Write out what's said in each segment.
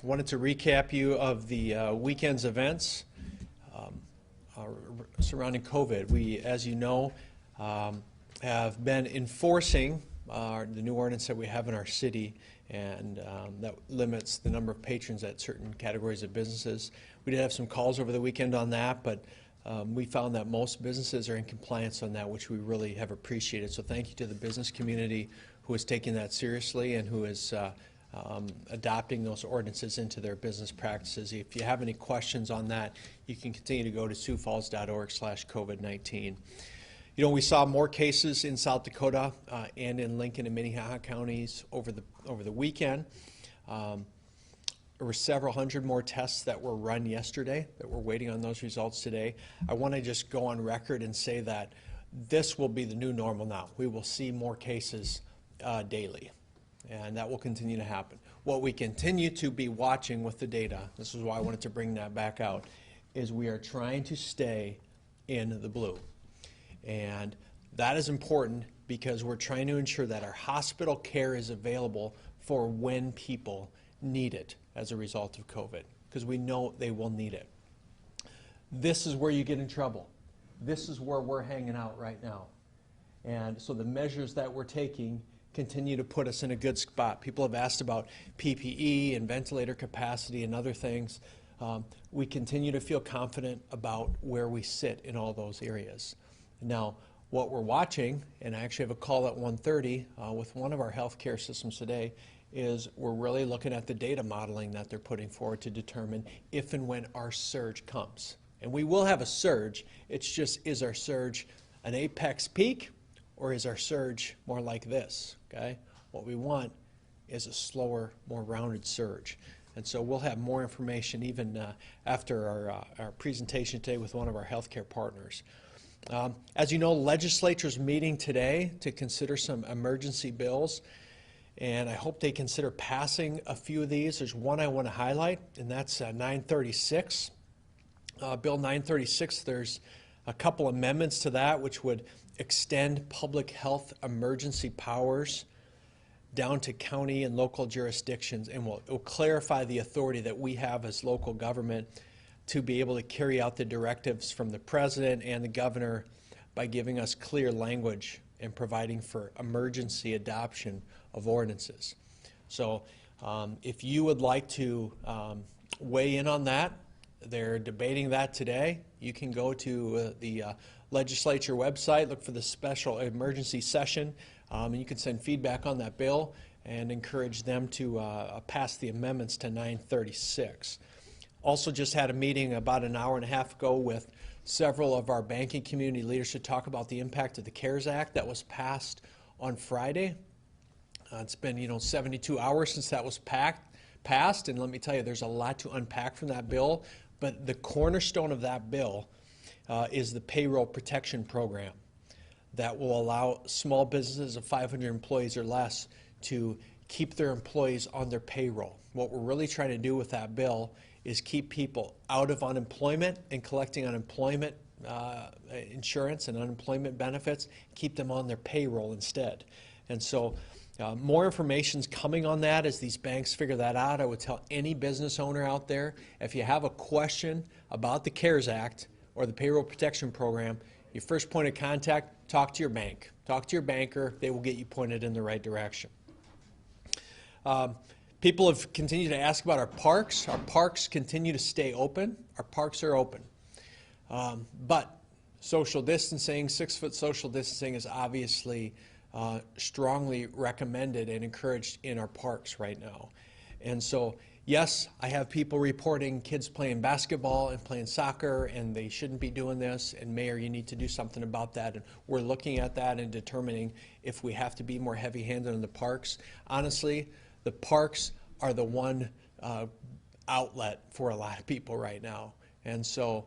Wanted to recap you of the weekend's events surrounding COVID. We, as you know, have been enforcing the new ordinance that we have in our city, and that limits the number of patrons at certain categories of businesses. We did have some calls over the weekend on that, but we found that most businesses are in compliance on that, which we really have appreciated. So thank you to the business community who is taking that seriously and who is adopting those ordinances into their business practices. If you have any questions on that, you can continue to go to siouxfalls.org/COVID-19. You know, we saw more cases in South Dakota and in Lincoln and Minnehaha counties over the weekend. There were several hundred more tests that were run yesterday that we're waiting on those results today. I want to just go on record and say that this will be the new normal now. We will see more cases daily, and that will continue to happen. What we continue to be watching with the data, this is why I wanted to bring that back out, is we are trying to stay in the blue. And that is important because we're trying to ensure that our hospital care is available for when people need it as a result of COVID, because we know they will need it. This is where you get in trouble. This is where we're hanging out right now. And so the measures that we're taking continue to put us in a good spot. People have asked about PPE and ventilator capacity and other things. We continue to feel confident about where we sit in all those areas. Now, what we're watching, and I actually have a call at 1:30 with one of our healthcare systems today, is we're really looking at the data modeling that they're putting forward to determine if and when our surge comes. And we will have a surge. It's just, is our surge an apex peak, or is our surge more like this? Okay? What we want is a slower, more rounded surge. And so we'll have more information even after our presentation today with one of our healthcare partners. As you know, the legislature's meeting today to consider some emergency bills, and I hope they consider passing a few of these. There's one I want to highlight, and that's 936. Bill 936, there's a couple amendments to that which would extend public health emergency powers down to county and local jurisdictions, and will clarify the authority that we have as local government to be able to carry out the directives from the president and the governor by giving us clear language and providing for emergency adoption of ordinances. So if you would like to weigh in on that, they're debating that today. You can go to the legislature website, look for the special emergency session, and you can send feedback on that bill and encourage them to pass the amendments to 936. Also just had a meeting about an hour and a half ago with several of our banking community leaders to talk about the impact of the CARES Act that was passed on Friday. It's been, 72 hours since that was passed, and let me tell you, there's a lot to unpack from that bill, but the cornerstone of that bill is the payroll protection program that will allow small businesses of 500 employees or less to keep their employees on their payroll. What we're really trying to do with that bill is keep people out of unemployment and collecting unemployment insurance and unemployment benefits, keep them on their payroll instead. And so more information's coming on that as these banks figure that out. I would tell any business owner out there, if you have a question about the CARES Act or the payroll protection program, your first point of contact, talk to your bank. Talk to your banker. They will get you pointed in the right direction. People have continued to ask about our parks. Our parks continue to stay open. Our parks are open. But social distancing, 6-foot social distancing is obviously strongly recommended and encouraged in our parks right now. And so, yes, I have people reporting kids playing basketball and playing soccer, and they shouldn't be doing this, and Mayor, you need to do something about that. And we're looking at that and determining if we have to be more heavy-handed in the parks. Honestly, the parks are the one outlet for a lot of people right now. And so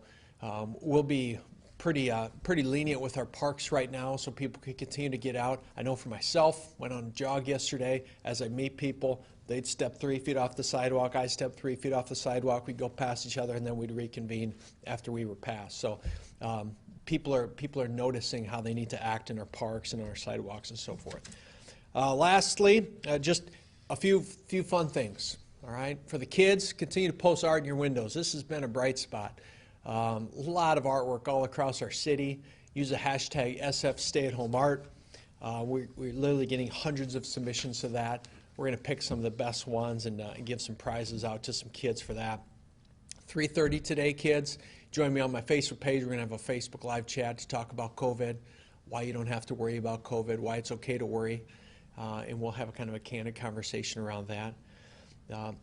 we'll be pretty lenient with our parks right now so people can continue to get out. I know for myself, went on a jog yesterday. As I meet people, they'd step 3 feet off the sidewalk, I step 3 feet off the sidewalk, we'd go past each other, and then we'd reconvene after we were passed. So people are noticing how they need to act in our parks and on our sidewalks and so forth. Lastly, just a few fun things. all right? For the kids, continue to post art in your windows. This has been a bright spot. A lot of artwork all across our city. Use the hashtag #SFStayAtHomeArt. We're literally getting hundreds of submissions to that. We're going to pick some of the best ones and give some prizes out to some kids for that. 3:30 today, kids. Join me on my Facebook page. We're going to have a Facebook live chat to talk about COVID, why you don't have to worry about COVID, why it's okay to worry, and we'll have a kind of a candid conversation around that.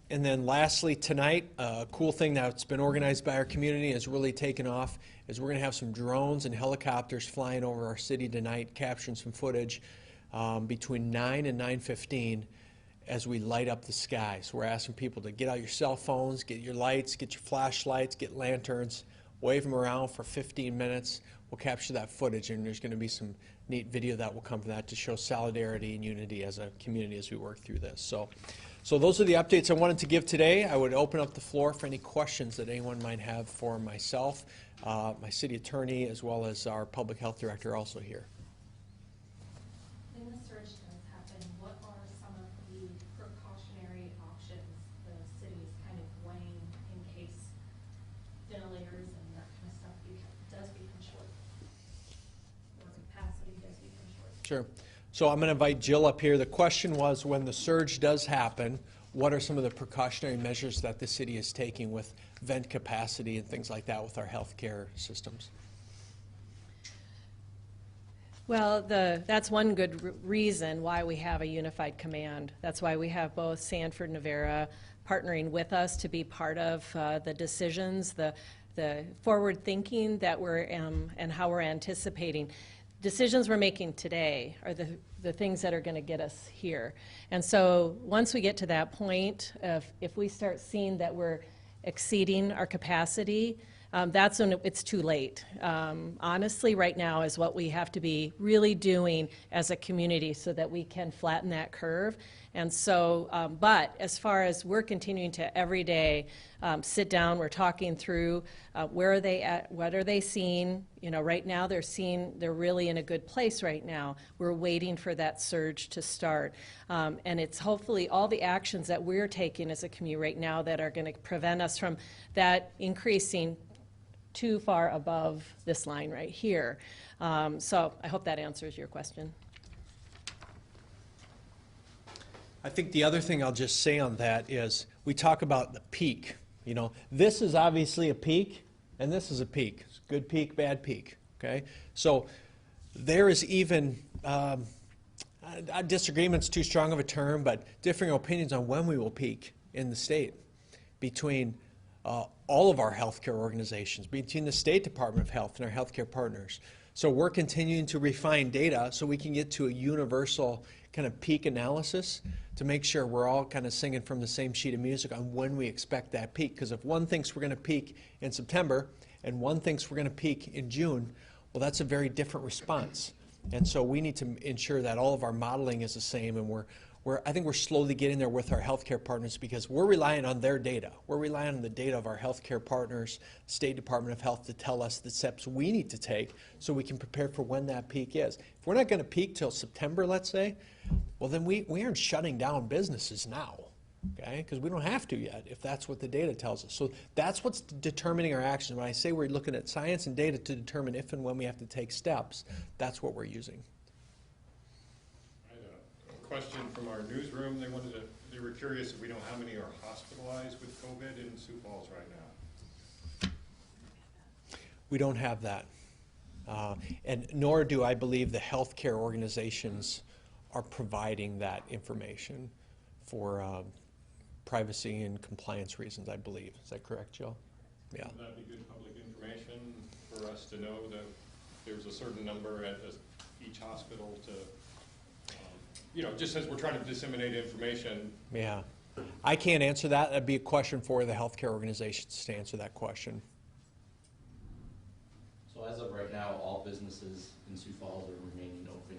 And then lastly, tonight, a cool thing that's been organized by our community and has really taken off is we're going to have some drones and helicopters flying over our city tonight, capturing some footage between 9 and 9:15 as we light up the sky. So we're asking people to get out your cell phones, get your lights, get your flashlights, get lanterns, wave them around for 15 minutes. We'll capture that footage, and there's going to be some neat video that will come from that to show solidarity and unity as a community as we work through this. So those are the updates I wanted to give today. I would open up the floor for any questions that anyone might have for myself, my city attorney, as well as our public health director also here. When the surge does happen, what are some of the precautionary options the city is kind of weighing in case ventilators and that kind of stuff does become short, or capacity does become short? Sure. So I'm going to invite Jill up here. The question was, when the surge does happen, what are some of the precautionary measures that the city is taking with vent capacity and things like that with our healthcare systems? Well, that's one good reason why we have a unified command. That's why we have both Sanford and Navarra partnering with us to be part of the decisions, the forward thinking that we're and how we're anticipating. Decisions we're making today are the things that are going to get us here. And so once we get to that point, if we start seeing that we're exceeding our capacity, that's when it's too late. Honestly, right now is what we have to be really doing as a community so that we can flatten that curve. And so, but as far as we're continuing to every day sit down, we're talking through where are they at, what are they seeing. You know, right now they're really in a good place right now. We're waiting for that surge to start. And it's hopefully all the actions that we're taking as a community right now that are going to prevent us from that increasing too far above this line right here. So I hope that answers your question. I think the other thing I'll just say on that is we talk about the peak. You know, this is obviously a peak, and this is a peak. It's good peak, bad peak, okay? So there is even, disagreement's too strong of a term, but differing opinions on when we will peak in the state between all of our healthcare organizations, between the State Department of Health and our healthcare partners. So we're continuing to refine data so we can get to a universal kind of peak analysis to make sure we're all kind of singing from the same sheet of music on when we expect that peak. Because if one thinks we're going to peak in September and one thinks we're going to peak in June, well, that's a very different response. And so we need to ensure that all of our modeling is the same, and I think we're slowly getting there with our healthcare partners because we're relying on their data. We're relying on the data of our healthcare partners, State Department of Health, to tell us the steps we need to take so we can prepare for when that peak is. If we're not going to peak till September, let's say, well, then we aren't shutting down businesses now, okay? Because we don't have to yet if that's what the data tells us. So that's what's determining our action. When I say we're looking at science and data to determine if and when we have to take steps, that's what we're using. Question from our newsroom. They were curious if we know how many are hospitalized with COVID in Sioux Falls right now. We don't have that. And nor do I believe the healthcare organizations are providing that information for privacy and compliance reasons, I believe. Is that correct, Jill? Yeah. Would that be good public information for us to know that there's a certain number at each hospital to you know, just as we're trying to disseminate information. Yeah. I can't answer that. That'd be a question for the healthcare organizations to answer that question. So as of right now, all businesses in Sioux Falls are remaining open.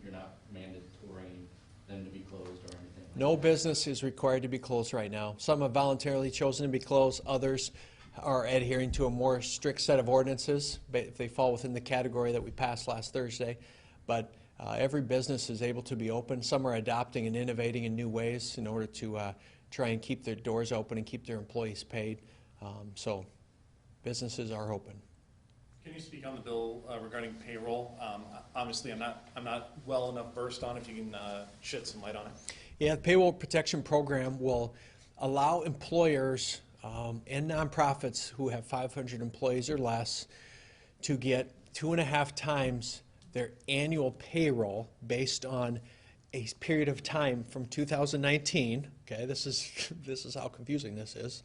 You're not mandatory them to be closed or anything like No that? business is required to be closed right now. Some have voluntarily chosen to be closed. Others are adhering to a more strict set of ordinances if they fall within the category that we passed last Thursday. But Every business is able to be open. Some are adopting and innovating in new ways in order to try and keep their doors open and keep their employees paid. So businesses are open. Can you speak on the bill regarding payroll? Obviously, I'm not well enough versed on it. If you can shed some light on it. Yeah, the Payroll Protection Program will allow employers and nonprofits who have 500 employees or less to get 2.5 times their annual payroll based on a period of time from 2019. Okay, this is how confusing this is.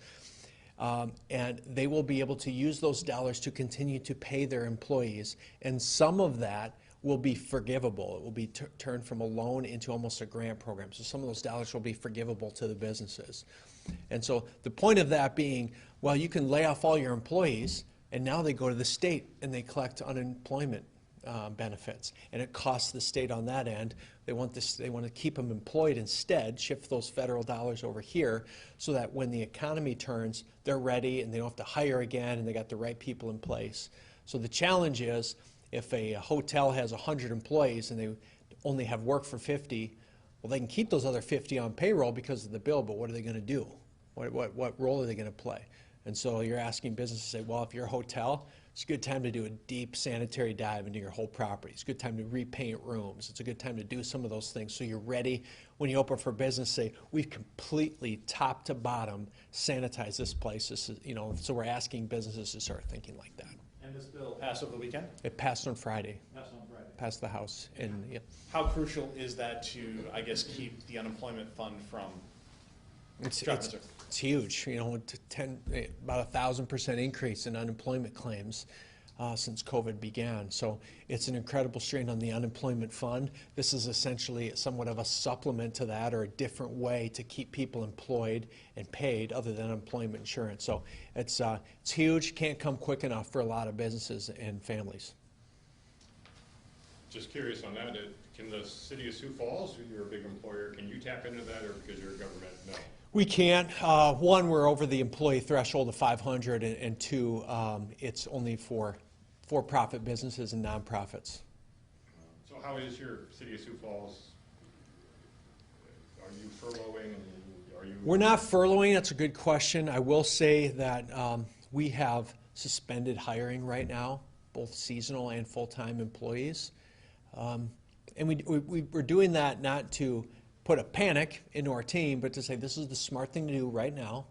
And they will be able to use those dollars to continue to pay their employees, and some of that will be forgivable. It will be turned from a loan into almost a grant program. So some of those dollars will be forgivable to the businesses. And so the point of that being, well, you can lay off all your employees, and now they go to the state and they collect unemployment benefits, and it costs the state on that end. They want to keep them employed instead, shift those federal dollars over here, so that when the economy turns, they're ready and they don't have to hire again, and they got the right people in place. So the challenge is, if a hotel has 100 employees and they only have work for 50, well, they can keep those other 50 on payroll because of the bill, but what are they going to do? What role are they going to play? And so you're asking businesses to say, well, if you're a hotel, it's a good time to do a deep sanitary dive into your whole property. It's a good time to repaint rooms. It's a good time to do some of those things so you're ready when you open for business. Say, we've completely top to bottom sanitized this place. This is, so we're asking businesses to start thinking like that. And this bill passed over the weekend? It passed on Friday. Passed on Friday. Passed the House. And yeah. How crucial is that to, I guess, keep the unemployment fund from dropping? It's huge. About 1,000% increase in unemployment claims since COVID began. So it's an incredible strain on the unemployment fund. This is essentially somewhat of a supplement to that, or a different way to keep people employed and paid other than unemployment insurance. So it's huge. Can't come quick enough for a lot of businesses and families. Just curious on that, can the city of Sioux Falls, you're a big employer, can you tap into that, or because you're a government, no? We can't. One, we're over the employee threshold of 500, and two, it's only for for-profit businesses and nonprofits. So how is your city of Sioux Falls? Are you furloughing? Are you? We're not furloughing. That's a good question. I will say that we have suspended hiring right now, both seasonal and full-time employees. And we're doing that not to put a panic into our team, but to say this is the smart thing to do right now.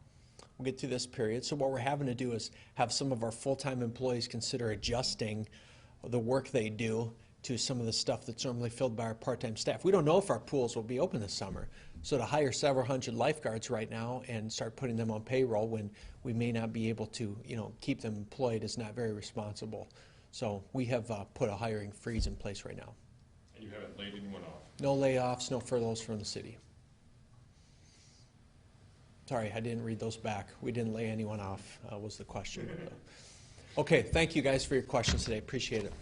We'll get through this period. So what we're having to do is have some of our full-time employees consider adjusting the work they do to some of the stuff that's normally filled by our part-time staff. We don't know if our pools will be open this summer. So to hire several hundred lifeguards right now and start putting them on payroll when we may not be able to, keep them employed is not very responsible. So we have put a hiring freeze in place right now. And you haven't laid anyone off? No layoffs, no furloughs from the city. Sorry, I didn't read those back. We didn't lay anyone off, was the question. Okay, thank you guys for your questions today. Appreciate it.